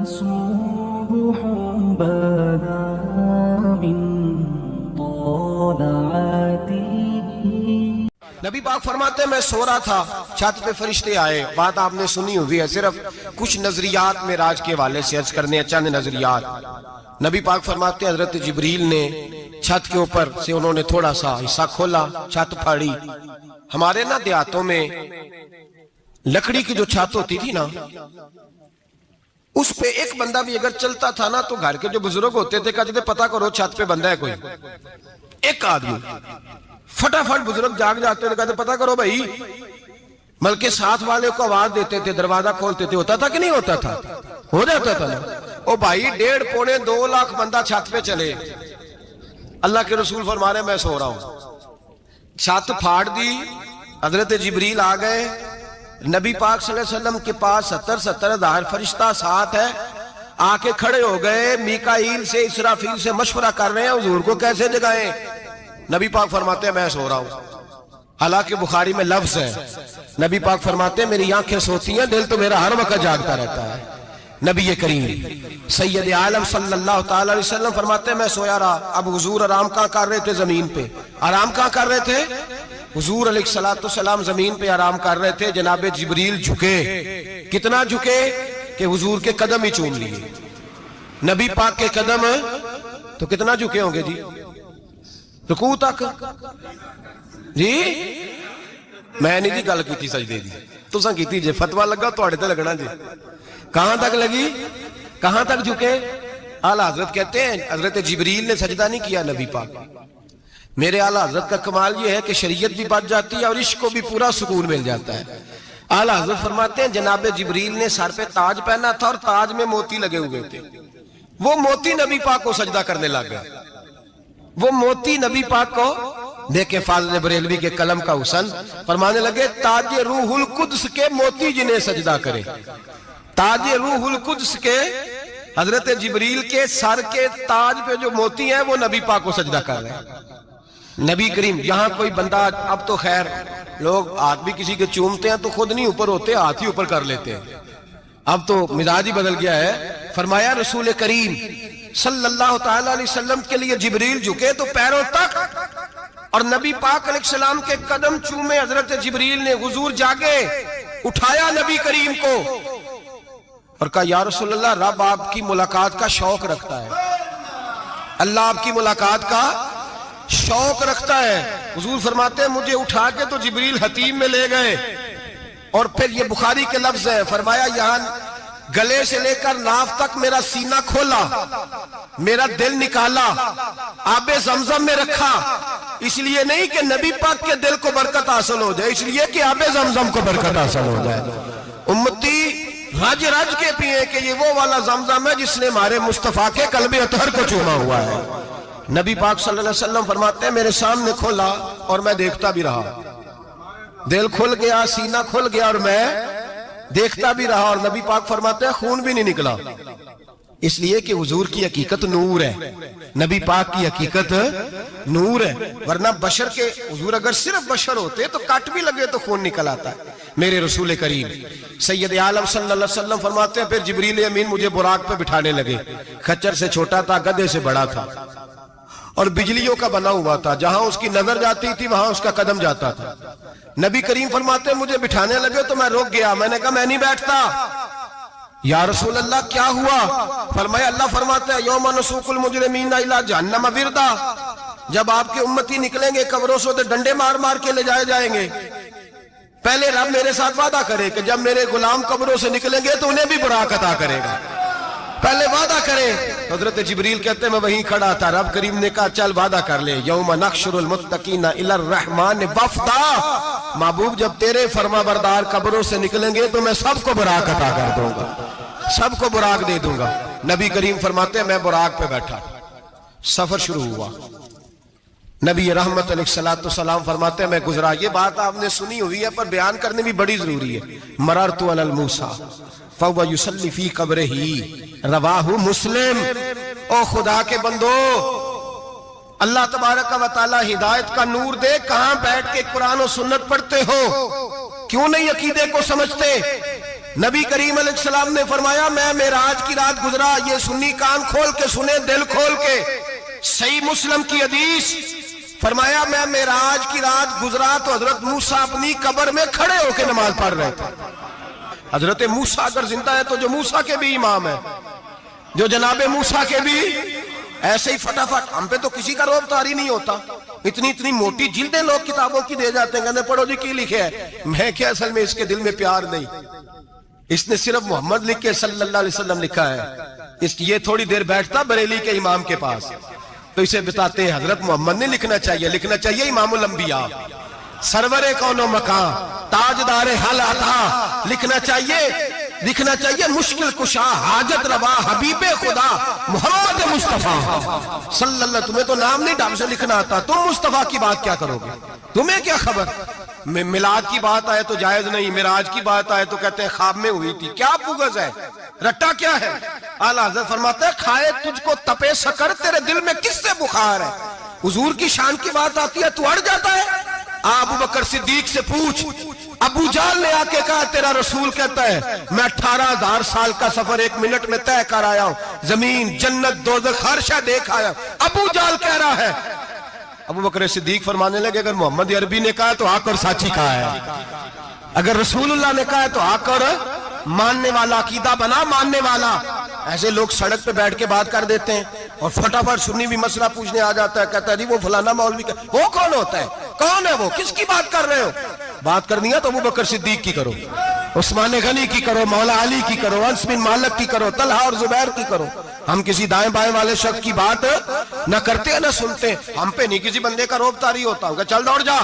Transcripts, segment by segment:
صبح بدا من طلعته. نبی پاک فرماتے ہیں میں سو رہا تھا، چھت پہ فرشتے آئے. بات آپ نے سنی ہوئی ہے، صرف کچھ نظریات معراج کے حوالے سے عرض کرنے ہیں، چند نظریات. نبی پاک فرماتے ہیں حضرت جبریل نے چھت کے اوپر سے انہوں نے تھوڑا سا حصہ کھولا، چھت پھاڑی. ہمارے نا دیہاتوں میں لکڑی کی جو چھت ہوتی تھی نا، اس پہ ایک بندہ بھی اگر چلتا تھا نا تو گھر کے جو بزرگ ہوتے تھے کہتے تھے پتہ کرو چھت پہ بندہ ہے کوئی. ایک آدمی فٹافٹ بزرگ جاگ جاتے تھے، کہتے پتہ کرو بھائی. بلکہ ساتھ والے کو آواز دیتے تھے، دروازہ کھولتے تھے. ہوتا تھا کہ نہیں ہوتا تھا؟ ہو جاتا تھا نا. او بھائی 1.5 پونے 2 لاکھ بندہ چھت پہ چلے. اللہ کے رسول فرما رہے ہیں میں سو رہا ہوں. چھت پھاڑ دی، حضرت جبریل آ گئے. نبی پاک صلی اللہ علیہ وسلم کے پاس 70 ہزار فرشتہ ساتھ ہے. آ کے کھڑے ہو گئے، میکائیل سے اسرافیل سے مشورہ کر رہے ہیں حضور کو کیسے جگائیں. نبی پاک فرماتے ہیں میں سو رہا ہوں. حالانکہ بخاری میں لفظ ہے، نبی پاک فرماتے ہیں میری آنکھیں سوتی ہیں، دل تو میرا ہر وقت جاگتا رہتا ہے. نبی کریم سید عالم صلی اللہ تعالی علیہ وسلم فرماتے ہیں میں سویا رہا. اب حضور آرام کہاں کر رہے تھے؟ زمین پہ. آرام کہاں کر رہے تھے؟ حضور علیہ السلام زمین پہ آرام کر رہے تھے. جناب جبریل جھکے. کتنا جھکے کہ حضور کے قدم ہی چوم لیے. نبی پاک کے قدم تو کتنا جھکے ہوں گے جی؟ رکوع تک. جی میں نہیں جی گل کی سجدے دی، تساں کیتی جے فتوی لگا تواڈے تے لگنا جی. کہاں تک لگی؟ کہاں تک جھکے؟ اعلیٰ حضرت کہتے ہیں حضرت جبریل نے سجدہ نہیں کیا نبی پاک. میرے اعلیٰ حضرت کا کمال یہ ہے کہ شریعت بھی بچ جاتی ہے اور عشق کو بھی پورا سکون مل جاتا ہے. اعلیٰ حضرت فرماتے ہیں جناب جبریل نے سر پہ تاج پہنا تھا اور تاج میں موتی لگے ہوئے تھے. وہ موتی نبی پاک کو سجدہ کرنے لگ گئے. وہ موتی نبی پاک کو دیکھیں. فاضل بریلوی کے قلم کا حسن فرمانے لگے تاج روح القدس کے موتی جنہیں سجدہ کرے. تاج روح القدس کے حضرت جبریل کے سر کے تاج پہ جو موتی ہیں وہ نبی پاک کو سجدہ کر رہے ہیں. نبی کریم یہاں کوئی بندہ، اب تو خیر لوگ ہاتھ بھی کسی کے چومتے ہیں تو خود نہیں اوپر ہوتے، ہاتھ ہی اوپر کر لیتے ہیں. اب تو مزاج ہی بدل گیا ہے. فرمایا رسول کریم صلی اللہ تعالی علیہ وسلم کے لیے جبریل جھکے تو پیروں تک، اور نبی پاک علیہ السلام کے قدم چومے. حضرت جبریل نے حضور جاگے، اٹھایا نبی کریم کو اور کہا یا رسول اللہ رب آپ کی ملاقات کا شوق رکھتا ہے. اللہ آپ کی ملاقات کا شوق رکھتا ہے. حضور فرماتے ہیں مجھے اٹھا کے تو جبریل حتیم میں لے گئے. اور پھر یہ بخاری کے لفظ ہے، فرمایا یہاں گلے سے لے کر ناف تک میرا سینہ کھولا، میرا دل نکالا، آب زمزم میں رکھا. اس لیے نہیں کہ نبی پاک کے دل کو برکت حاصل ہو جائے، اس لیے کہ آب زمزم کو برکت حاصل ہو جائے. امتی رج رج کے پیئے کہ یہ وہ والا زمزم ہے جس نے ہمارے مصطفیٰ کے قلب اطہر کو چوما ہوا ہے. نبی پاک صلی اللہ علیہ وسلم فرماتے ہیں میرے سامنے کھولا اور میں دیکھتا بھی رہا. دل کھل گیا، سینہ کھل گیا اور میں دیکھتا بھی رہا. اور نبی پاک فرماتے ہیں خون بھی نہیں نکلا، اس لیے کہ حضور کی حقیقت نور ہے. نبی پاک کی حقیقت نور ہے. ورنہ بشر کے حضور اگر صرف بشر ہوتے تو کٹ بھی لگے تو خون نکل آتا ہے. میرے رسول کریم سید عالم صلی اللہ علیہ وسلم فرماتے ہیں پھر جبریل امین مجھے براق پہ بٹھانے لگے. خچر سے چھوٹا تھا، گدھے سے بڑا تھا اور بجلیوں کا بنا ہوا تھا. جہاں اس کی نظر جاتی تھی وہاں اس کا قدم جاتا تھا. نبی کریم فرماتے ہیں مجھے بٹھانے لگے تو میں رک گیا. میں نے کہا میں نہیں بیٹھتا. یا رسول اللہ کیا ہوا؟ فرمایا اللہ فرماتا ہے یوم نسوق المجرمین الی جہنم وردا. جب آپ کے امتی نکلیں گے قبروں سے تو ڈنڈے مار مار کے لے جائے جائیں گے. پہلے رب میرے ساتھ وعدہ کرے کہ جب میرے غلام قبروں سے نکلیں گے تو انہیں بھی براق عطا کرے گا. پہلے وعدہ کرے. حضرت جبریل کہتے ہیں میں وہیں کھڑا تھا. رب کریم نے کہا چل وعدہ کر لے یوم نحشر المتقین الی الرحمن وفدا. محبوب جب تیرے فرما بردار قبروں سے نکلیں گے تو میں سب کو براق عطا کر دوں گا، سب کو براق دے دوں گا. نبی کریم فرماتے ہیں میں براق پہ بیٹھا. سفر شروع ہوا. نبی رحمت علیہ السلام فرماتے ہیں میں گزرا. یہ بات آپ نے سنی ہوئی ہے پر بیان کرنے بھی بڑی ضروری ہے. مررت علی الموسیٰ فَهُوَ يُصَلِّ فِي قَبْرِهِ رواہ مسلم. او خدا کے بندو، اللہ تبارک و تعالی ہدایت کا نور دے. کہاں بیٹھ کے قرآن و سنت پڑھتے ہو؟ کیوں نہیں عقیدے کو سمجھتے؟ نبی کریم علیہ السلام نے فرمایا میں معراج کی رات گزرا، یہ سنی کان کھول کے سنے، دل کھول کے، صحیح مسلم کی حدیث، فرمایا میں معراج کی رات گزرا تو حضرت موسیٰ اپنی قبر میں کھڑے ہو کے نماز پڑھ رہے تھے۔ حضرت موسیٰ اگر زندہ ہے تو جو موسیٰ کے بھی امام ہے، جو جناب موسیٰ کے بھی ایسے ہی فٹافٹ، ہم پہ تو کسی کا روب طاری نہیں ہوتا، اتنی موٹی جلدیں لوگ کتابوں کی دے جاتے ہیں، کہتے ہیں پڑھو جی کی لکھے ہے، میں کیا اصل میں اس کے دل میں پیار نہیں، اس نے صرف محمد لکھ کے صلی اللہ علیہ وسلم لکھا ہے، یہ تھوڑی دیر بیٹھتا بریلی کے امام کے پاس تو اسے بتاتے ہیں حضرت محمد نے لکھنا چاہیے امام الانبیاء، سرور کون و مکان، تاجدار حل عطا، لکھنا چاہیے مشکل کشا، حاجت روا، حبیب خدا محمد مصطفیٰ صلی اللہ۔ تمہیں تو نام نہیں ڈھنگ سے لکھنا آتا، تم مصطفیٰ کی بات کیا کرو گے؟ تمہیں کیا خبر؟ میلاد کی بات آئے تو جائز نہیں، معراج کی بات آئے تو کہتے ہیں خواب میں ہوئی تھی، کیا بغض ہے، رٹا کیا ہے؟ اعلیٰ حضرت فرماتے ہیں کھائے تجھ کو تپے سکر، تیرے دل میں کس سے بخار ہے؟ حضور کی شان کی بات آتی ہے تو اڑ جاتا ہے؟ ابو بکر صدیق سے پوچھ، ابو جہل نے آ کے کہا تیرا رسول کہتا ہے میں 18,000 سال کا سفر 1 منٹ میں طے کر آیا ہوں، زمین جنت دوزخ ہر شے دیکھ آیا ہوں، ابو جہل کہہ رہا ہے۔ ابو بکر صدیق فرمانے لگے اگر محمد عربی نے کہا تو آ کر سچی کہا ہے، اگر رسول اللہ نے کہا ہے تو آ کر ماننے والا، عقیدہ بنا ماننے والا۔ ایسے لوگ سڑک پہ بیٹھ کے بات کر دیتے ہیں اور فٹافٹ سنی بھی مسئلہ پوچھنے آ جاتا ہے، کہتا ہے جی وہ فلانا مولوی کا، وہ کون ہوتا ہے، کون ہے وہ، کس کی بات کر رہے ہو؟ بات کرنی ہے تو ابو بکر صدیق کی کرو، عثمان غنی کی کرو، مولا علی کی کرو، انس بن مالک کی کرو، طلحہ اور زبیر کی کرو۔ ہم کسی دائیں بائیں والے شخص کی بات نہ کرتے نہ سنتے، ہم پہ نہیں کسی بندے کا روب طاری ہوتا ہوگا چل دوڑ جا،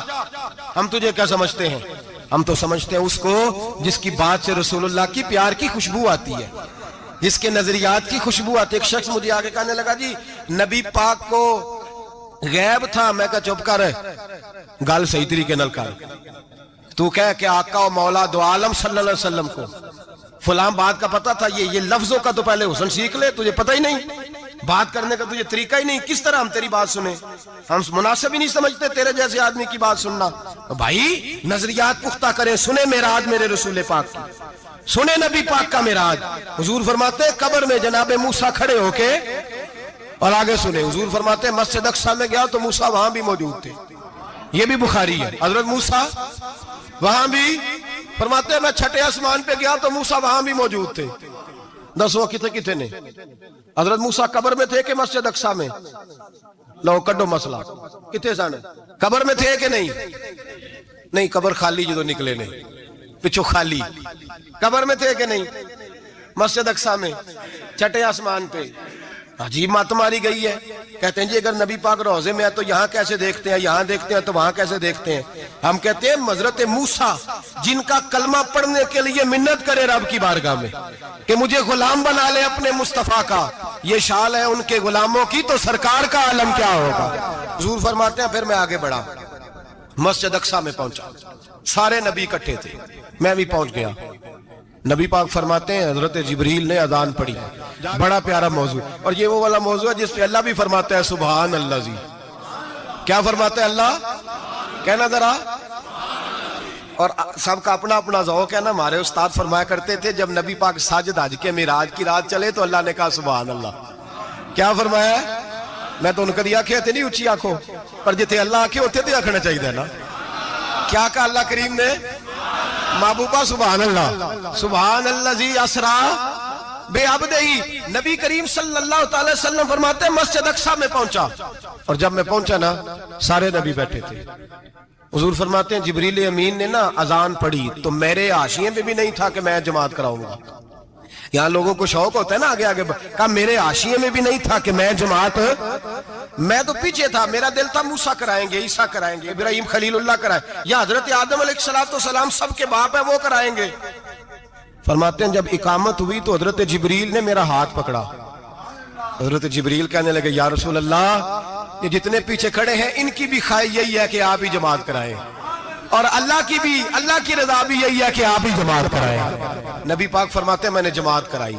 ہم تجھے کیا سمجھتے ہیں؟ ہم تو سمجھتے ہیں اس کو جس کی بات سے رسول اللہ کی پیار کی خوشبو آتی ہے، جس کے نظریات کی خوشبو آتی ہے۔ ایک شخص مجھے آگے کہنے لگا جی نبی پاک کو غیب تھا، میں کہا چپ کر، گل صحیح طریقے نال کر، تو کہہ کہ آقا و مولا دو عالم صلی اللہ علیہ وسلم کو فلاں بات کا پتہ تھا، یہ لفظوں کا تو پہلے حسن سیکھ لے، تجھے پتہ ہی نہیں، بات کرنے کا تجھے طریقہ ہی نہیں، کس طرح ہم تیری بات سنیں؟ ہم مناسب ہی نہیں سمجھتے تیرے جیسے آدمی کی بات سننا۔ بھائی نظریات پختہ کریں، سنیں معراج میرے رسول پاک کی، سنیں نبی پاک کا معراج۔ حضور فرماتے ہیں قبر میں جناب موسیٰ کھڑے ہو کے، اور آگے سنیں حضور فرماتے ہیں مسجد اقصیٰ میں گیا تو موسیٰ وہاں بھی موجود تھے، یہ بھی بخاری ہے، حضرت موسیٰ وہاں بھی، فرماتے ہیں میں چھٹے آسمان پہ گیا تو موسیٰ وہاں بھی موجود تھے۔ دسو کتنے نے حضرت موسیٰ قبر میں تھے کہ مسجد اقصیٰ میں؟ لو کڈو مسئلہ، کتنے سن قبر میں تھے کہ نہیں؟ قبر خالی جدو نکلے نے پچھو خالی، قبر میں تھے کہ نہیں؟ مسجد اقصیٰ میں چھٹے آسمان پہ۔ عجیب مات ماری گئی ہے، کہتے ہیں جی اگر نبی پاک روضے میں ہے تو یہاں کیسے دیکھتے ہیں، یہاں دیکھتے ہیں تو وہاں کیسے دیکھتے ہیں؟ ہم کہتے ہیں حضرت موسیٰ جن کا کلمہ پڑھنے کے لیے منت کرے رب کی بارگاہ میں کہ مجھے غلام بنا لے اپنے مصطفیٰ کا، یہ شال ہے ان کے غلاموں کی، تو سرکار کا عالم کیا ہوگا؟ حضور فرماتے ہیں پھر میں آگے بڑھا، مسجد اقصیٰ میں پہنچا، سارے نبی اکٹھے تھے، میں بھی پہنچ گیا۔ نبی پاک فرماتے ہیں حضرت جبریل نے اذان پڑھی، بڑا پیارا موضوع، اور یہ وہ والا موضوع ہے جس پہ اللہ بھی فرماتا ہے سبحان اللہ جی، کیا فرماتا ہے اللہ؟ کہنا ذرا، اور سب کا اپنا اپنا ذوق ہے نا۔ ہمارے استاد فرمایا کرتے تھے جب نبی پاک ساجد حج کے معراج کی رات چلے تو اللہ نے کہا سبحان اللہ، کیا فرمایا؟ میں تو ان کو دیا کہ نہیں اچھی آنکھوں پر جتنے اللہ آنکھیں ہوتے تھے آنکھنا چاہیے نا، کیا کہا اللہ کریم نے؟ محبوبہ سبحان اللہ، سبحان الذی اسرا بے عبدہی۔ نبی کریم صلی اللہ تعالی وسلم فرماتے ہیں مسجد اقصیٰ میں پہنچا، اور جب میں پہنچا نا سارے نبی بیٹھے تھے۔ حضور فرماتے ہیں جبریل امین نے نا اذان پڑھی تو میرے حاشیے میں بھی نہیں تھا کہ میں جماعت کراؤں گا، یہاں لوگوں کو شوق ہوتا ہے نا آگے آگے، کہا میرے حاشیے میں بھی نہیں تھا کہ میں جماعت، میں تو پیچھے تھا، میرا دل تھا موسیٰ کرائیں گے، عیسیٰ کرائیں گے، ابراہیم خلیل اللہ کرائیں، یا حضرت آدم علیہ السلام سب کے باپ ہے وہ کرائیں گے۔ فرماتے ہیں جب اقامت ہوئی تو حضرت جبریل نے میرا ہاتھ پکڑا، حضرت جبریل کہنے لگے یا رسول اللہ یہ جتنے پیچھے کھڑے ہیں ان کی بھی خواہش یہی ہے کہ آپ ہی جماعت کرائیں، اور اللہ کی رضا بھی یہی ہے کہ آپ ہی جماعت کرائیں۔ نبی پاک فرماتے ہیں میں نے جماعت کرائی،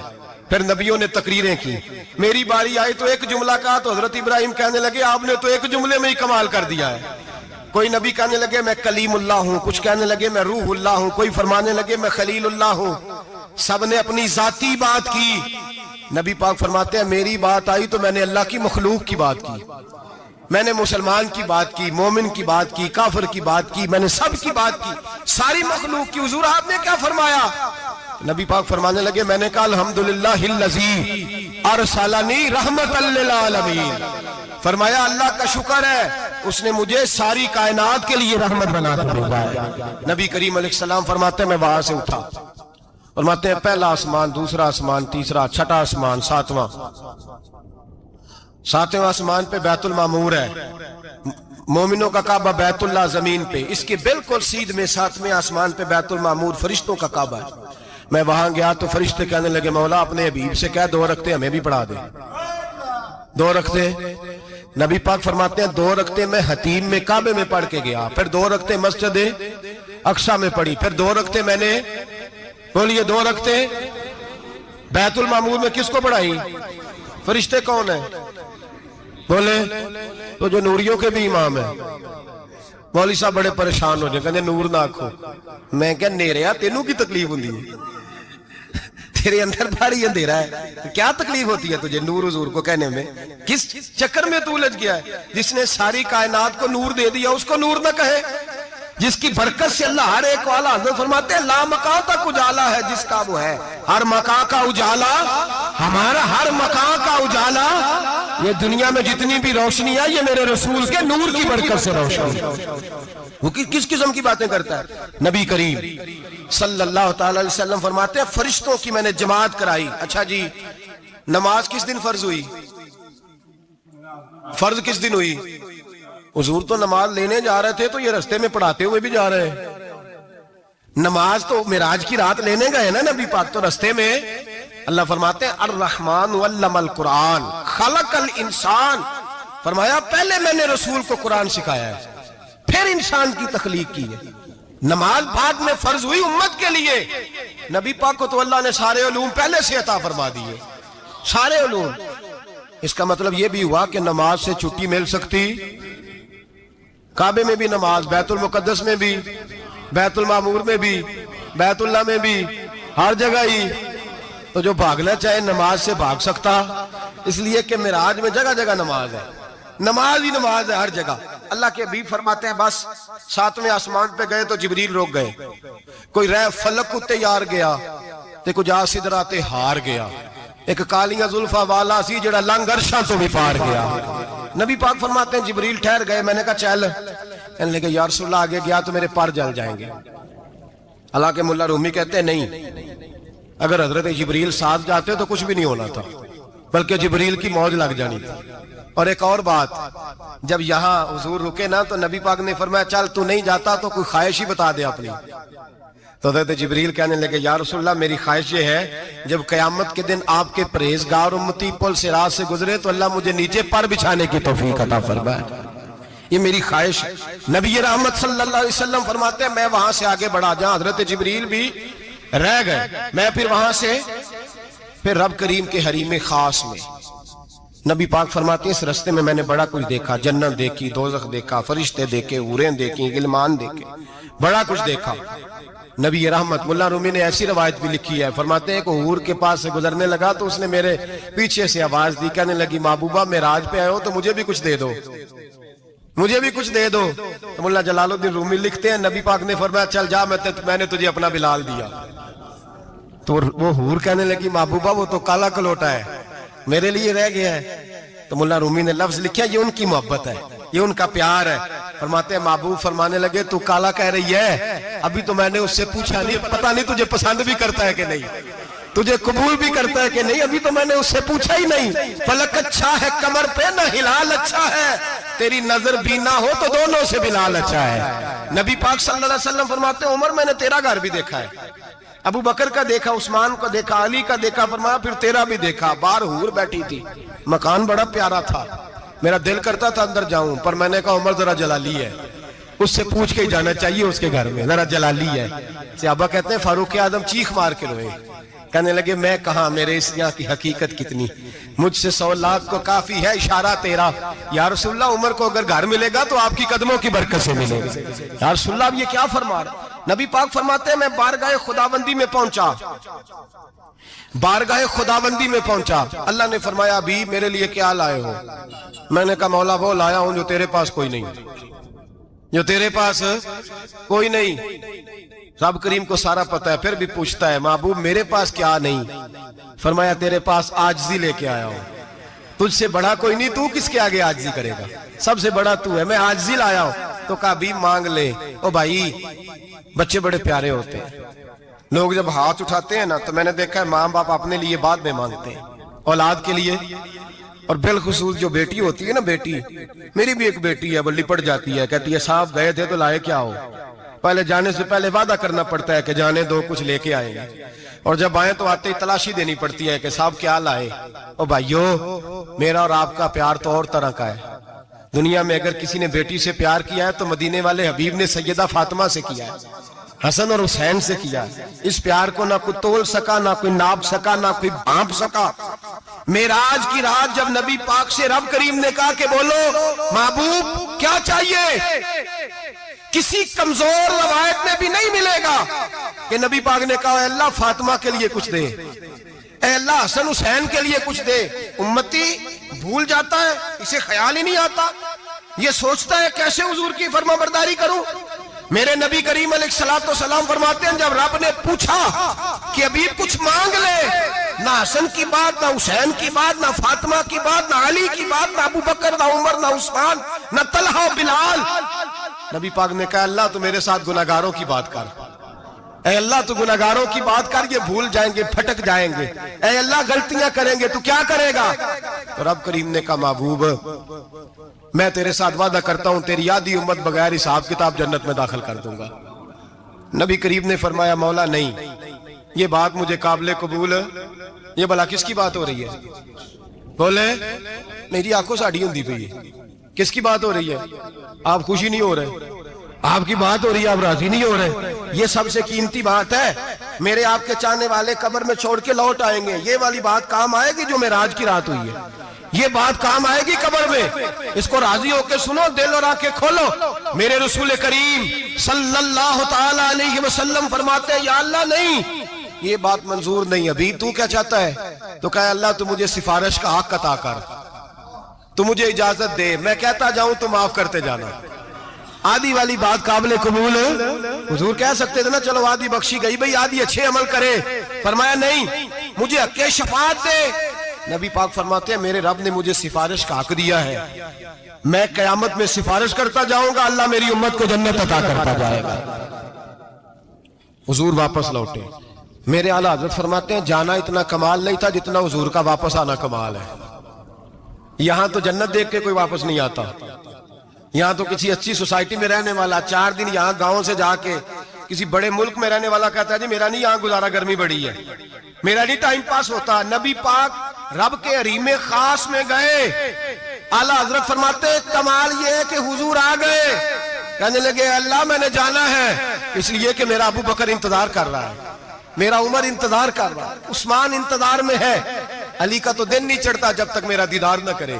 پھر نبیوں نے تقریریں کی، میری باری آئی تو ایک جملہ کہا تو حضرت ابراہیم کہنے لگے آپ نے تو ایک جملے میں ہی کمال کر دیا ہے۔ کوئی نبی کہنے لگے میں کلیم اللہ ہوں، کچھ کہنے لگے میں روح اللہ ہوں، کوئی فرمانے لگے میں خلیل اللہ ہوں، سب نے اپنی ذاتی بات کی. نبی پاک فرماتے ہیں میری بات آئی تو میں نے اللہ کی مخلوق کی بات کی, میں نے مسلمان کی بات کی, مومن کی بات کی, کافر کی بات کی, میں نے سب کی بات کی, ساری مخلوق کی. حضور آپ نے کیا فرمایا؟ نبی پاک فرمانے لگے میں نے کہا الحمدللہ الذی ارسلنی رحمت للعالمین. فرمایا اللہ کا شکر ہے اس نے مجھے ساری کائنات کے لیے رحمت بنا کر بھیجا ہے. نبی کریم علیہ السلام فرماتے ہیں میں وہاں سے اٹھا, فرماتے ہیں پہلا آسمان, دوسرا آسمان, تیسرا, چھٹا آسمان, ساتواں آسمان پہ بیت المعمور ہے, مومنوں کا کعبہ بیت اللہ زمین پہ, اس کے بالکل سیدھ میں ساتویں آسمان پہ بیت المعمور فرشتوں کا کعبہ ہے. میں وہاں گیا تو فرشتے کہنے لگے مولا اپنے حبیب سے کہہ 2 رکعتیں ہمیں بھی پڑھا دے. 2 رکعتیں. نبی پاک فرماتے ہیں 2 رکعتیں میں حتیم میں کعبے میں پڑھ کے گیا, پھر 2 رکعتیں مسجد اقصی میں پڑھی, پھر 2 رکعتیں میں نے بولیے 2 رکعتیں بیت المعمور میں کس کو پڑھائی؟ فرشتے کون ہیں بولے؟ تو جو نوریوں کے بھی امام ہیں. مولوی صاحب بڑے پریشان ہو جائیں, کہنے نور نہ آکھو. میں کہ نیریا تینوں کی تکلیف ہوندی ہے, تیرے اندر بھاری اندھیرا ہے, کیا تکلیف ہوتی ہے تجھے نور حضور کو کہنے میں؟ کس چکر میں تو الجھ گیا ہے؟ جس نے ساری کائنات کو نور دے دیا اس کو نور نہ کہے, جس کی برکت سے اللہ ہر ایک والا. حضرت فرماتے ہیں لا مکان تک اجالا ہے جس کا وہ ہے, ہر مکان کا اجالا ہمارا, ہر مکان کا اجالا. یہ دنیا میں جتنی بھی روشنی ہے یہ میرے رسول کے نور کی برکت سے روشنی. وہ کس قسم کی باتیں کرتا ہے؟ نبی کریم صلی اللہ تعالی علیہ وسلم فرماتے ہیں فرشتوں کی میں نے جماعت کرائی. اچھا جی نماز کس دن فرض ہوئی؟ فرض کس دن ہوئی؟ حضور تو نماز لینے جا رہے تھے تو یہ رستے میں پڑھاتے ہوئے بھی جا رہے ہیں. نماز تو معراج کی رات لینے گئے نا نبی پاک, تو رستے میں اللہ فرماتے ہیں الرحمن علم القرآن خلق الانسان. فرمایا پہلے میں نے رسول کو قرآن سکھایا ہے پھر انسان کی تخلیق کی ہے. نماز بعد میں فرض ہوئی امت کے لیے. نبی پاک کو تو اللہ نے سارے علوم پہلے سے عطا فرما دیے, سارے علوم. اس کا مطلب یہ بھی ہوا کہ نماز سے چھٹی مل سکتی, کعبے میں بھی نماز, بیت المقدس میں بھی, بیت المعمور میں بھی, بیت اللہ میں بھی, ہر جگہ ہی. تو جو بھاگنا چاہے نماز سے بھاگ سکتا, اس لیے کہ معراج میں جگہ جگہ نماز ہے, نماز ہی نماز ہے ہر جگہ. اللہ کے حبیب فرماتے ہیں بس 7ویں آسمان پہ گئے تو جبریل روک گئے, کوئی رہ فلک کو تیار گیا تے کچھ آ سدراتے ہار گیا, ایک کالیاں زلفا والا سی جڑا لنگ عرشاں تو بھی پار گیا. نبی پاک فرماتے ہیں جبریل ٹھہر گئے, میں نے کہا چل, کہنے لگے یا رسول اللہ آگے گیا تو میرے پر جل جائیں گے. اللہ کے ملا رومی کہتے ہیں نہیں, اگر حضرت جبریل ساتھ جاتے تو کچھ بھی نہیں ہونا تھا, بلکہ جبریل کی موج لگ جانی تھی. اور ایک اور بات, جب یہاں حضور رکے نا تو نبی پاک نے فرمایا چل تو نہیں جاتا تو کوئی خواہش ہی بتا دے اپنی. تو حضرت جبریل کہنے لگے یا رسول اللہ میری خواہش یہ ہے جب قیامت کے دن آپ کے پرہیزگار امتی پل صراط سے گزرے تو اللہ مجھے نیچے پر بچھانے کی توفیق عطا فرمائے, یہ میری خواہش. نبی رحمت صلی اللہ علیہ وسلم فرماتے ہیں میں وہاں سے آگے بڑھا جہاں حضرت جبریل بھی رہ گئے, میں پھر وہاں سے پھر رب کریم کے حریم خاص میں. نبی پاک فرماتے ہیں اس رستے میں نے بڑا کچھ دیکھا, جنت دیکھی, دوزخ دیکھا, فرشتے دیکھے, حوریں دیکھی, غلمان دیکھے, بڑا کچھ دیکھا. نبی رحمت ملا رومی نے ایسی روایت بھی لکھی ہے, فرماتے ہیں کہ حور کے پاس سے گزرنے لگا تو اس نے میرے پیچھے سے آواز دی, کہنے لگی محبوبہ معراج پہ آئے ہو تو مجھے بھی کچھ دے دو, مجھے بھی کچھ دے دو. تو ملا جلال الدین رومی لکھتے ہیں نبی پاک نے فرمایا چل جا میں نے تجھے اپنا بلال دیا. تو وہ حور کہنے لگی محبوبہ وہ تو کالا کلوٹا ہے, میرے لیے رہ گیا ہے. تو ملا رومی نے لفظ لکھا یہ ان کی محبت ہے, یہ ان کا پیار ہے. فرماتے ہیں محبوب فرمانے لگے تو کالا کہہ رہی ہے, ابھی تو میں نے اس سے پوچھا نہیں, پتہ نہیں تجھے پسند بھی کرتا ہے کہ نہیں, تجھے قبول بھی کرتا ہے کہ نہیں, ابھی تو میں نے اس سے پوچھا ہی نہیں. فلک اچھا ہے کمر پہ نہ ہلال اچھا ہے, تیری نظر بھی نہ ہو تو دونوں سے بلال اچھا ہے. نبی پاک صلی اللہ علیہ وسلم فرماتے ہیں عمر میں نے تیرا گھر بھی دیکھا ہے, ابو بکر کا دیکھا, عثمان کا دیکھا, علی کا دیکھا, فرمایا پھر تیرا بھی دیکھا. باہر حور بیٹھی تھی, مکان بڑا پیارا تھا, میرا دل کرتا تھا اندر جاؤں, پر میں نے کہا عمر ذرا جلالی ہے, اس سے پوچھ کے ہی جانا چاہیے اس کے گھر میں, ذرا جلالی ہے. صحابہ کہتے ہیں فاروق اعظم چیخ مار کے روئے, کہنے لگے میں کہاں, میرے اس یہاں کی حقیقت کتنی, مجھ سے 100 لاکھ کو کافی ہے اشارہ تیرا. یا رسول اللہ عمر کو اگر گھر ملے گا تو آپ کی قدموں کی برکت سے ملے گا. یا رسول اللہ اب یہ کیا فرما رہا, نبی پاک فرماتے ہیں میں بارگاہ خداوندی میں پہنچا، بارگاہ خداوندی میں پہنچا، اللہ نے فرمایا ابھی میرے لیے کیا لائے ہو؟ میں نے کہا مولا وہ لایا ہوں جو تیرے پاس کوئی نہیں، جو تیرے پاس کوئی نہیں۔ رب کریم کو سارا پتہ ہے، پھر بھی پوچھتا ہے محبوب میرے پاس کیا نہیں؟ فرمایا تیرے پاس عاجزی لے کے آیا ہوں، تجھ سے بڑا کوئی نہیں، تو کس کے آگے عاجزی کرے گا، سب سے بڑا تو ہے، میں عاجزی لایا ہوں۔ تو کہا بھی مانگ لے۔ او بھائی بچے بڑے پیارے ہوتے ہیں، لوگ جب ہاتھ اٹھاتے ہیں نا تو میں نے دیکھا ہے ماں باپ اپنے لیے بعد میں مانگتے ہیں، اولاد کے لیے، اور بالخصوص جو بیٹی ہوتی ہے نا، بیٹی میری بھی ایک بیٹی ہے، وہ لپٹ جاتی ہے، کہتی ہے صاحب گئے تھے تو لائے کیا ہو؟ پہلے جانے سے پہلے وعدہ کرنا پڑتا ہے کہ جانے دو کچھ لے کے آئیں گے، اور جب آئیں تو آتے ہی تلاشی دینی پڑتی ہے کہ صاحب کیا لائے۔ او بھائیو میرا اور آپ کا پیار تو اور طرح کا ہے، دنیا میں اگر کسی نے بیٹی سے پیار کیا ہے تو مدینے والے حبیب نے سیدہ فاطمہ سے کیا ہے، حسن اور حسین سے کیا۔ اس پیار کو نہ کوئی تول سکا، نہ کوئی ناپ سکا، نہ کوئی بھانپ سکا۔ معراج کی رات جب نبی پاک سے رب کریم نے کہا کہ بولو محبوب کیا چاہیے، کسی کمزور روایت میں بھی نہیں ملے گا کہ نبی پاک نے کہا اے اللہ فاطمہ کے لیے کچھ دے، اے اللہ حسن حسین کے لیے کچھ دے۔ امتی بھول جاتا ہے، اسے خیال ہی نہیں آتا، یہ سوچتا ہے کیسے حضور کی فرما برداری کروں۔ میرے نبی کریم علیہ السلام فرماتے ہیں جب رب نے پوچھا کہ ابھی کچھ مانگ لے، نہ حسن کی بات، نہ حسین کی بات، نہ فاطمہ کی بات، نہ علی کی بات، نہ ابو بکر، نہ عمر، نہ عثمان، نہ طلحہ بلال، نبی پاک نے کہا اللہ تو میرے ساتھ گناہگاروں کی بات کر، اے اللہ تو گناہگاروں کی بات کر، یہ بھول جائیں گے، پھٹک جائیں گے، اے اللہ غلطیاں کریں گے تو کیا کرے گا؟ تو رب کریم نے کہا محبوب میں تیرے ساتھ وعدہ کرتا ہوں تیری آدھی امت بغیر حساب کتاب جنت میں داخل کر دوں گا۔ نبی کریم نے فرمایا مولا نہیں، یہ بات مجھے قابل قبول ہے، یہ بھلا کس کی بات ہو رہی ہے؟ بولے میری آنکھوں سے اڑی ہوندی پئی ہے، کس کی بات ہو رہی ہے؟ آپ خوشی نہیں ہو رہے، آپ کی بات ہو رہی ہے، آپ راضی نہیں ہو رہے، یہ سب سے قیمتی بات ہے، میرے آپ کے چاہنے والے قبر میں چھوڑ کے لوٹ آئیں گے، یہ والی بات کام آئے گی جو معراج کی رات ہوئی ہے، یہ بات کام آئے گی قبر میں، اس کو راضی ہو کے سنو، دل اور آنکھیں کھولو۔ میرے رسول کریم صلی اللہ تعالی علیہ وسلم فرماتے ہیں یا اللہ نہیں، یہ بات منظور نہیں، ابھی تو کیا چاہتا ہے؟ تو کہا اللہ تو مجھے سفارش کا حق عطا کر، تو مجھے اجازت دے، میں کہتا جاؤں تو معاف کرتے جانا۔ آدھی والی بات قابل قبول حضور کہہ سکتے تھے نا چلو آدھی بخشی گئی بھئی آدھی اچھے عمل کرے، فرمایا نہیں مجھے حق شفاعت دے۔ نبی پاک فرماتے ہیں میرے رب نے مجھے سفارش کا حق دیا ہے، میں قیامت میں سفارش کرتا جاؤں گا، اللہ میری امت کو جنت عطا کرتا جائے گا۔ حضور واپس لوٹے، میرے اعلیٰ حضرت فرماتے ہیں جانا اتنا کمال نہیں تھا جتنا حضور کا واپس آنا کمال ہے۔ یہاں تو جنت دیکھ کے کوئی واپس نہیں آتا، یہاں تو کسی اچھی سوسائٹی میں رہنے والا 4 دن یہاں گاؤں سے جا کے کسی بڑے ملک میں رہنے والا کہتا ہے جی میرا نہیں یہاں گزارا، گرمی بڑی ہے، میرا نہیں ٹائم پاس ہوتا۔ نبی پاک رب کے حریم خاص میں گئے، اعلیٰ حضرت فرماتے ہیں کمال یہ ہے کہ حضور آ گئے، کہنے لگے اللہ میں نے جانا ہے اس لیے کہ میرا ابو بکر انتظار کر رہا ہے، میرا عمر انتظار کر رہا ہے، عثمان انتظار میں ہے، علی کا تو دن نہیں چڑھتا جب تک میرا دیدار نہ کرے،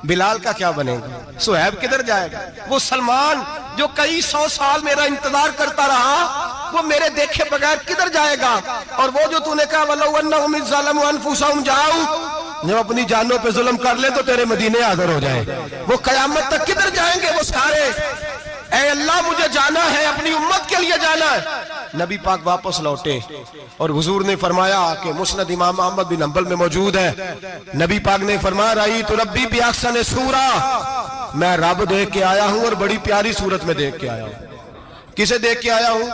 بلال کا کیا بنے گا، صہیب کدھر جائے گا، وہ سلمان جو کئی 100 سال میرا انتظار کرتا رہا وہ میرے دیکھے بغیر کدھر جائے گا، اور وہ جو تو نے کہا وَلَوْ أَنَّهُمْ إِذْ ظَلَمُوا أَنفُسَهُمْ جَاءُوا، جب اپنی جانوں پہ ظلم کر لے تو تیرے مدینے حاضر ہو جائیں، وہ قیامت تک کدھر جائیں گے وہ سارے، اے اللہ مجھے جانا ہے، اپنی امت کے لیے جانا ہے۔ نبی پاک واپس لوٹے اور حضور نے فرمایا کہ مسند امام احمد بن حنبل میں موجود ہے، نبی پاک نے فرمایا رأیت ربی بأحسن صورہ، میں رب دیکھ کے آیا ہوں اور بڑی پیاری صورت میں دیکھ کے آیا ہوں۔ کسے دیکھ کے آیا ہوں؟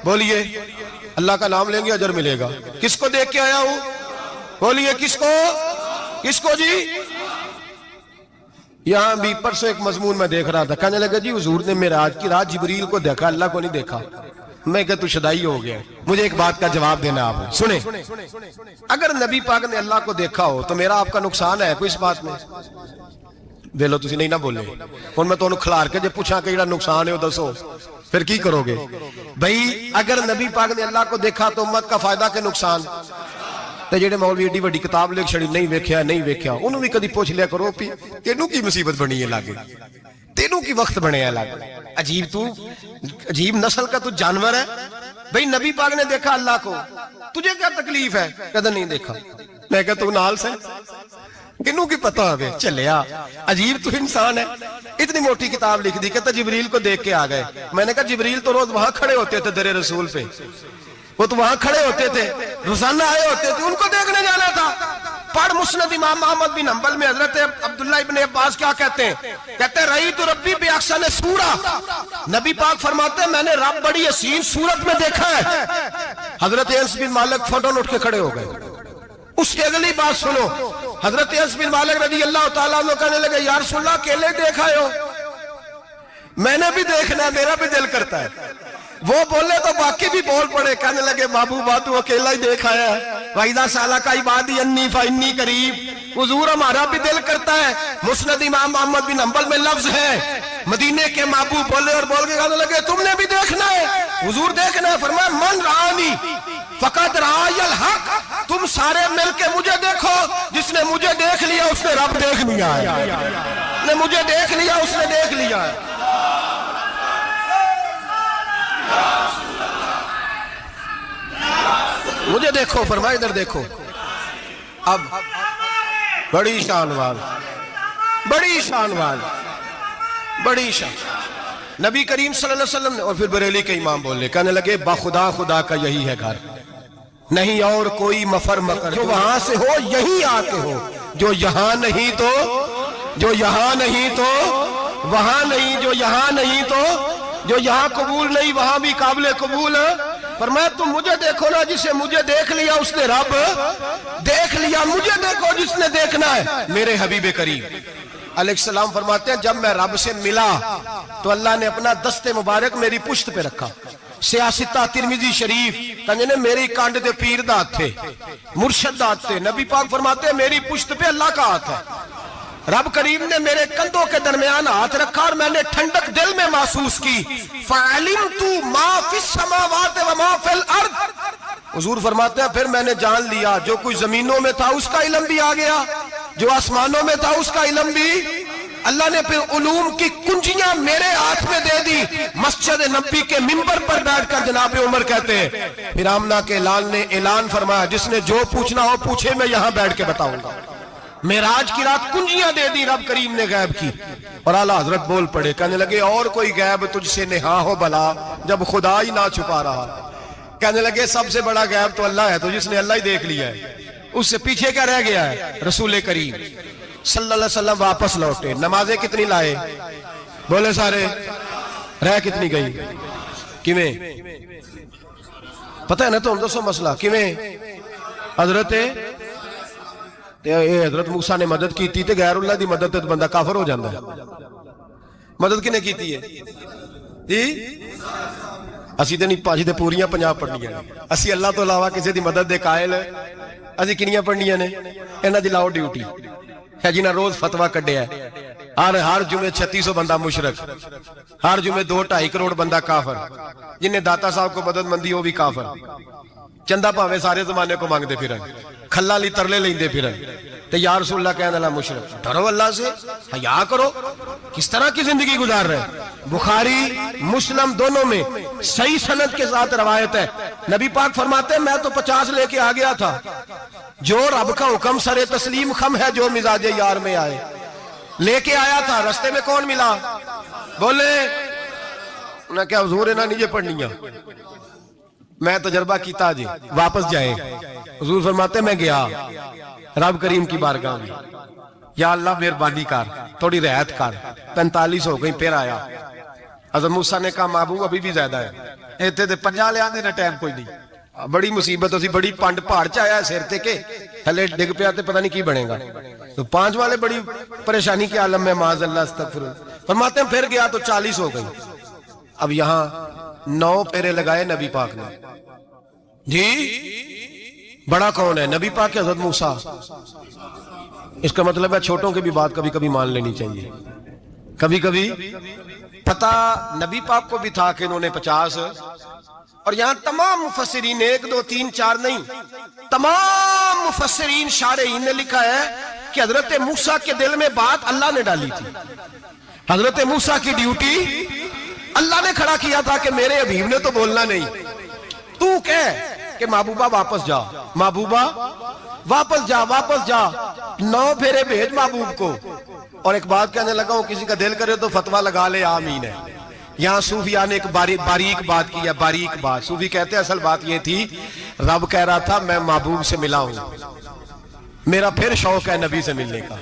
بولیے، اللہ کا نام لیں گے اجر ملے گا۔ کس کو دیکھ کے آیا ہوں؟ بولیے کس کو؟ کس کو جی؟ یہاں بھی پرسوں ایک مضمون میں دیکھ رہا تھا، کہنے لگا جی حضور نے معراج کی رات جبریل کو دیکھا، اللہ کو نہیں دیکھا۔ میں کہا تو شدائی ہو گیا، مجھے ایک بات کا جواب دینا آپ سنیں، اگر نبی پاک نے اللہ کو دیکھا ہو تو میرا آپ کا نقصان ہے کوئی اس بات میں؟ ویلو تسی نہیں نہ بولے، اور میں تو کھلار کے جب پوچھا کہ یہ نقصان ہے وہ دسو، پھر کی کرو گے؟ بھئی اگر نبی پاک نے اللہ کو دیکھا تو امت کا فائدہ کے نقصان؟ تے جڑے مولوی ایڈی وڈی کتاب لکھ چھڑی نہیں ویکھیا نہیں ویکھیا، انہوں بھی کدی پوچھ لیا کرو تینوں کی مصیبت بنی ہے لاگے، تینوں کی وقت بنے الگ. عجیب نسل کا تو جانور ہے بھئی. نبی پاک نے دیکھا اللہ کو, تجھے کیا تکلیف ہے؟ کہتا نہیں دیکھا. میں کہتا ہوں نال سے کنوں کی پتہ ہوگے چلیا. عجیب تو انسان ہے. اتنی موٹی کتاب لکھ دی, کہتا جبریل کو دیکھ کے آ گئے. میں نے کہا جبریل تو روز وہاں کھڑے ہوتے تھے در رسول پہ, وہ تو وہاں کھڑے ہوتے تھے, روزانہ آئے ہوتے تھے, ان کو دیکھنے جانا تھا. پڑھ مسند امام احمد بن حنبل میں حضرت عبداللہ ابن عباس کیا کہتے ہیں؟ کہتے ہیں رأیت ربی بأحسن سورہ. نبی پاک فرماتے ہیں میں نے رب بڑی حسین صورت میں دیکھا ہے. حضرت انس بن مالک فوراً اٹھ کے کھڑے ہو گئے. اس کی اگلی بات سنو, حضرت انس بن مالک رضی اللہ تعالیٰ عنہ کہنے لگے یا رسول اللہ اکیلے دیکھا ہو؟ میں نے بھی دیکھنا ہے, میرا بھی دل کرتا ہے. وہ بولے تو باقی بھی بول پڑے, کہنے لگے محبوبہ تو اکیلا ہی دیکھا ہے. وَإِذَا سَأَلَكَ عِبَادِي عَنِّي فَإِنِّي قَرِيبٌ. حضور ہمارا بھی دل کرتا ہے. مسند امام احمد بن حنبل میں لفظ ہے, مدینے کے محبوب بولے اور بول کے کہنے لگے تم نے بھی دیکھنا ہے؟ حضور دیکھنا ہے. فرمایا من رآنی فقط رآی الحق. تم سارے مل کے مجھے دیکھو, جس نے مجھے دیکھ لیا اس نے رب دیکھ لیا ہے. نے مجھے دیکھ لیا اس نے دیکھ لیا ہے. مجھے دیکھو, فرمایا ادھر دیکھو. اب بڑی شان وال, بڑی شان وال, بڑی شان. نبی کریم صلی اللہ علیہ وسلم نے, اور پھر بریلی کے امام بولے, کہنے لگے باخدا خدا کا یہی ہے گھر, نہیں اور کوئی مفر مکر. جو وہاں سے ہو یہی آتے ہو, جو یہاں نہیں تو, جو یہاں نہیں تو وہاں نہیں, جو یہاں نہیں تو, جو یہاں قبول نہیں وہاں بھی قابل قبول. فرمایا تم مجھے دیکھو نا, جسے مجھے دیکھ لیا اس نے رب دیکھ لیا. مجھے دیکھو جس نے دیکھنا ہے میرے حبیب کریم علیہ السلام. فرماتے ہیں جب میں رب سے ملا تو اللہ نے اپنا دست مبارک میری پشت پہ رکھا. سیاستہ ترمذی شریف کہنے میری کانڈ دے پیر دا ہاتھ تھے, مرشد دا ہاتھ تھے. نبی پاک فرماتے ہیں میری پشت پہ اللہ کا ہاتھ ہے. رب کریم نے میرے کندھوں کے درمیان ہاتھ رکھا اور میں نے ٹھنڈک دل میں محسوس کی. فَعَلِمْتُ مَا فِي السَّمَاوَاتِ وَمَا فِي الْأَرْضِ. حضور فرماتے ہیں پھر میں نے جان لیا جو کچھ زمینوں میں تھا اس کا علم بھی آ گیا, جو آسمانوں میں تھا اس کا علم بھی. اللہ نے پھر علوم کی کنجیاں میرے ہاتھ میں دے دی. مسجد نبی کے منبر پر بیٹھ کر جناب عمر کہتے ہیں پھر آمنہ کے لال نے اعلان فرمایا جس نے جو پوچھنا ہو پوچھے, میں یہاں بیٹھ کے بتاؤں گا. معراج کی رات کنجیاں دے دی رب کریم نے غیب کی. اور اعلیٰ حضرت بول پڑے, کہنے لگے اور کوئی غیب تجھ سے نہا ہو بلا جب خدا ہی نہ چھپا رہا. کہنے لگے سب سے بڑا غیب تو اللہ ہے, تو جس نے اللہ ہی دیکھ لیا ہے اس سے پیچھے کیا رہ گیا ہے. رسول کریم صلی اللہ علیہ وسلم واپس لوٹے. نمازیں کتنی لائے بولے سارے, رہ کتنی گئی؟ کیویں پتہ ہے نا, تو ہم دسو مسئلہ کیویں. حضرت موسیٰ نے مدد کی تھی, غیر اللہ دی مدد تے بندہ کافر ہو جاندہ ہے. مدد کنے کی تھی ہے اسی تے نہیں پانچ دے پوریاں 50 پڑھنیاں نے. اسی اللہ تو علاوہ کسی دی مدد دے قائل اسی کنیاں پڑھنیاں نے. انہاں دی لاؤ ڈیوٹی ہے جنہاں روز فتوہ کڈیا ہے. ہر جمعے 3600 بندہ مشرک, ہر جمعے 2-2.5 کروڑ بندہ کافر, جنہیں داتا صاحب کو مدد مندی وہ بھی کافر. چندہ پاوے سارے زمانے کو مانگتے پھرن, کھلا لی ترلے لیندے پھرن. تے یا رسول اللہ کہنے اللہ مشرک. ڈرو اللہ سے, حیا کرو. کس طرح کی زندگی گزار رہے ہیں؟ بخاری مسلم دونوں میں صحیح سند کے ساتھ روایت ہے. نبی پاک فرماتے ہیں میں تو 50 لے کے آ گیا تھا. جو رب کا حکم سر تسلیم خم ہے, جو مزاج یار میں آئے لے کے آیا تھا. رستے میں کون ملا بولے, انہیں کیا حضور انہیں نیجے پڑھنیاں, میں تجربہ کیتا جی واپس جائے. حضور فرماتے میں گیا رب کریم کی بارگاہ میں, یا اللہ مہربانی کر تھوڑی رعایت کر. 45 ہو گئی پھر آیا. حضرت موسیٰ نے کہا محبوب ابھی بھی زیادہ ہے. ایتھے تے 50 لے آنے نہ ٹائم کوئی نہیں. بڑی مصیبت اسی, بڑی پانڈ پہاڑ چایا سر تے کے تھلے ڈگ پیا تے پتہ نہیں کی بنے گا. تو 5 والے بڑی پریشانی کے عالم میں معاذ اللہ استغفر. فرماتے ہیں پھر گیا تو 40 ہو گئی. اب یہاں 9 پھیرے لگائے نبی پاک نے. جی بڑا کون ہے؟ نبی پاک حضرت موسیٰ. اس کا مطلب ہے چھوٹوں کی بھی بات کبھی کبھی مان لینی چاہیے. کبھی کبھی پتہ نبی پاک کو بھی تھا کہ انہوں نے 50, اور یہاں تمام مفسرین 1 2 3 4 نہیں, تمام مفسرین شارحین نے لکھا ہے کہ حضرت موسیٰ کے دل میں بات اللہ نے ڈالی تھی حضرت موسیٰ کی ڈیوٹی اللہ نے کھڑا کیا تھا کہ میرے حبیب نے تو بولنا نہیں، تو کہہ کہ محبوبہ واپس جا، محبوبہ واپس جا، واپس جا، 9 پھیرے بھیج محبوب کو۔ اور ایک بات کہنے لگا ہوں، کسی کا دل کرے تو فتویٰ لگا لے، آمین ہے۔ یہاں صوفیاء نے ایک باریک بات کی ہے، باریک بات۔ صوفی کہتے ہیں اصل بات یہ تھی، رب کہہ رہا تھا میں محبوب سے ملا ہوں، میرا پھر شوق ہے نبی سے ملنے کا،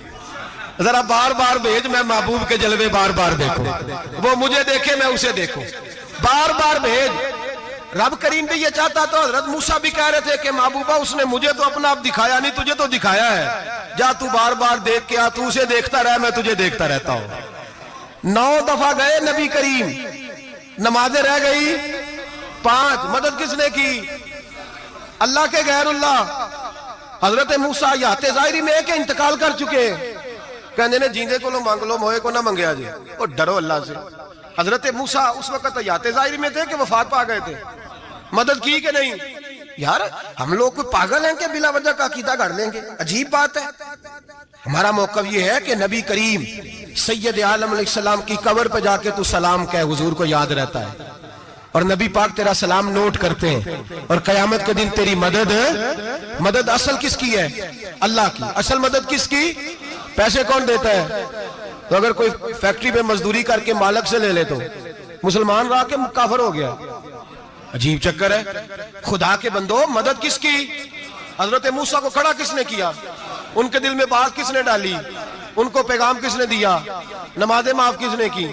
ذرا بار بار بھیج، میں محبوب کے جلوے بار بار دیکھوں، وہ مجھے دیکھے میں اسے دیکھوں، بار بار بھیج۔ رب کریم بھی یہ چاہتا تو حضرت موسیٰ بھی کہہ رہے تھے کہ محبوبہ اس نے مجھے تو اپنا آپ دکھایا نہیں، تجھے تو دکھایا ہے، جا تو بار بار دیکھ کے آ، تو اسے دیکھتا رہ، میں تجھے دیکھتا رہتا ہوں۔ 9 دفعہ گئے نبی کریم، نمازیں رہ گئی 5، مدد کس نے کی؟ اللہ کے غیر اللہ۔ حضرت موسیٰ یات ظاہری میں کہ انتقال کر چکے، کہنے نے جیندے کو لو مانگ لو، موئے کو نہ منگیا جی، اور ڈرو اللہ سے۔ حضرت موسیٰ اس وقت یات ظاہری میں تھے کہ وفات پا گئے تھے، مدد کی کہ نہیں؟ یار ہم لوگ کوئی پاگل ہیں کہ بلا وجہ کا عقیدہ گھڑ لیں گے؟ عجیب بات ہے۔ ہمارا موقف یہ ہے کہ نبی کریم سید عالم علیہ السلام کی قبر پہ جا کے تو سلام کہے، حضور کو یاد رہتا ہے، اور نبی پاک تیرا سلام نوٹ کرتے ہیں، اور قیامت کے دن تیری مدد اصل کس کی ہے؟ اللہ کی۔ اصل مدد کس کی؟ پیسے کون دیتا ہے؟ تو اگر کوئی فیکٹری پہ مزدوری کر کے مالک سے لے لے تو مسلمان رہا کے کافر ہو گیا، عجیب چکر ہے۔ خدا کے بندو، مدد کس کی؟ حضرت موسیٰ کو کھڑا کس نے کیا؟ ان کے دل میں بات کس نے ڈالی؟ ان کو پیغام کس نے دیا؟ نمازیں معاف کس نے کی؟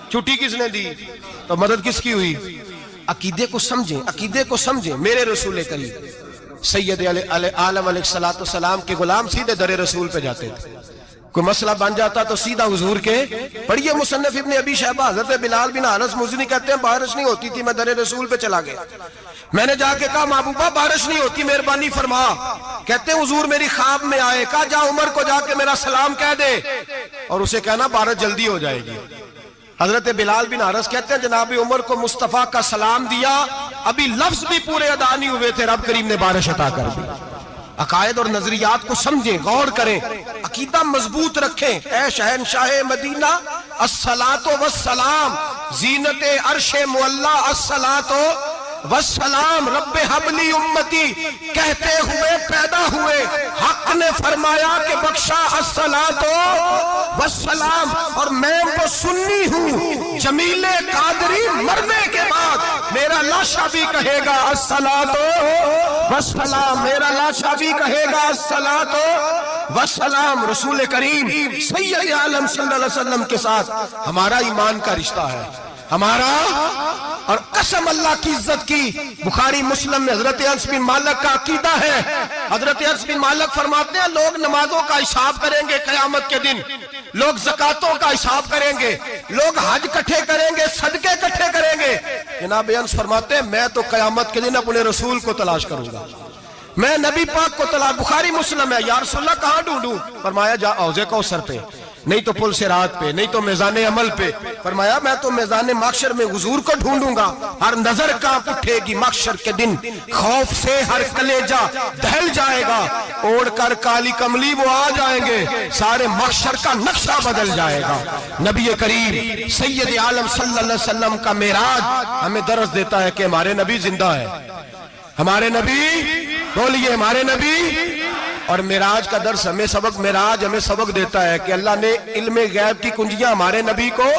چھٹی کس نے دی؟ تو مدد کس کی ہوئی؟ عقیدے کو سمجھیں، عقیدے کو سمجھیں۔ میرے رسول کریم سید عالم علیہ السلام کے غلام سیدھے در رسول پہ جاتے تھے، کوئی مسئلہ بن جاتا تو سیدھا حضور کے۔ پڑھیے مصنف ابن ابی شیبہ، حضرت بلال بن انس مزنی کہتے ہیں بارش نہیں ہوتی تھی، میں در رسول پہ چلا گیا، میں نے جا کے کہا محبوبہ بارش نہیں ہوتی، مہربانی فرما۔ کہتے ہیں حضور میری خواب میں آئے، کہا جا عمر کو جا کے میرا سلام کہہ دے، اور اسے کہنا بارش جلدی ہو جائے گی۔ حضرت بلال بن حارث کہتے ہیں جناب عمر کو مصطفیٰ کا سلام دیا، ابھی لفظ بھی پورے ادا نہیں ہوئے تھے، رب کریم نے بارش عطا کر دی۔ عقائد اور نظریات کو سمجھیں، غور کریں، عقیدہ مضبوط رکھیں۔ اے شہنشاہ مدینہ الصلاۃ والسلام، زینت عرش معلی الصلاۃ والسلام، رب حبلی امتی کہتے ہوئے پیدا ہوئے، حق نے فرمایا کہ بخشا الصلاۃ والسلام، اور میں وہ سنی ہوں جمیل قادری مرنے کے بعد میرا لاشا بھی کہے گا الصلاۃ والسلام، میرا لاشا بھی کہے گا الصلاۃ والسلام۔ رسول کریم سید عالم صلی اللہ علیہ وسلم کے ساتھ ہمارا ایمان کا رشتہ ہے، ہمارا، اور قسم اللہ کی عزت کی، بخاری مسلم میں حضرت انس بن مالک کا عقیدہ ہے۔ حضرت انس بن مالک فرماتے ہیں لوگ نمازوں کا حساب کریں گے قیامت کے دن، لوگ زکاتوں کا حساب کریں گے، لوگ حج کٹھے کریں گے، صدقے کٹھے کریں گے۔ جناب انس فرماتے ہیں میں تو قیامت کے دن اپنے رسول کو تلاش کروں گا، میں نبی پاک کو تلاش۔ بخاری مسلم ہے، یا رسول اللہ کہاں ڈھونڈوں؟ فرمایا جا حوض کوثر پہ، نہیں تو پل صراط پہ، نہیں تو میزان عمل پہ۔ فرمایا میں تو میزان محشر میں حضور کو ڈھونڈوں گا، ہر نظر کانپ اٹھے گی محشر کے دن، خوف سے ہر کلیجہ دہل جائے گا، اوڑھ کر کالی کملی وہ آ جائیں گے، سارے محشر کا نقشہ بدل جائے گا۔ نبی کریم سید عالم صلی اللہ علیہ وسلم کا معراج ہمیں درس دیتا ہے کہ ہمارے نبی زندہ ہے، ہمارے نبی، بولیے ہمارے نبی۔ اور معراج کا درس ہمیں سبق، معراج ہمیں سبق دیتا ہے کہ اللہ نے علم غیب کی کنجیاں ہمارے نبی کو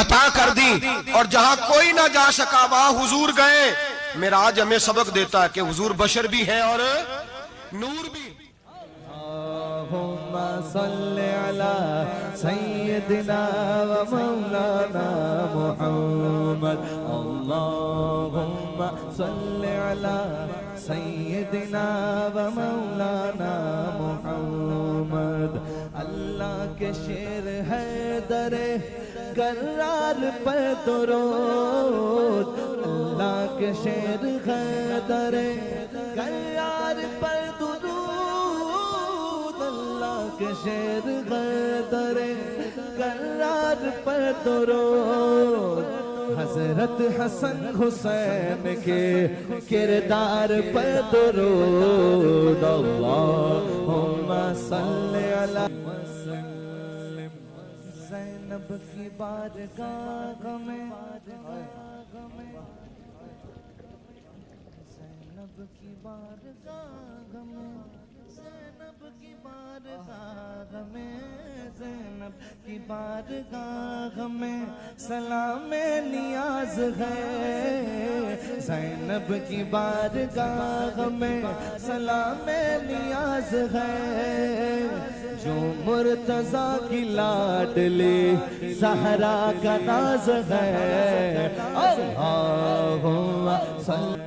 عطا کر دی، اور جہاں کوئی نہ جا سکا وہاں حضور گئے۔ معراج ہمیں سبق دیتا ہے کہ حضور بشر بھی ہے اور نور بھی۔ اللہم صلی علی سیدنا و مولانا محمد، اللہم صلی علی سیدنا و مولانا محمد۔ اللہ کے شیر ہے در کرار پر درود، اللہ کے شیر ہے در کرار پر درود، اللہ کے شیر ہے در کرار پر درود۔ حضرت حسن حسین کے کردار پر درود، اللہم صلی علی زینب کی بارگاہ میں زینب کی بارگاہ میں زینب کی بارگاہ میں زینب کی بارگاہ میں سلام نیاز ہے زینب کی بارگاہ میں سلام نیاز ہے جو مرتضیٰ کی لاڈلی زہرا کا ناز ہے اللہم صلی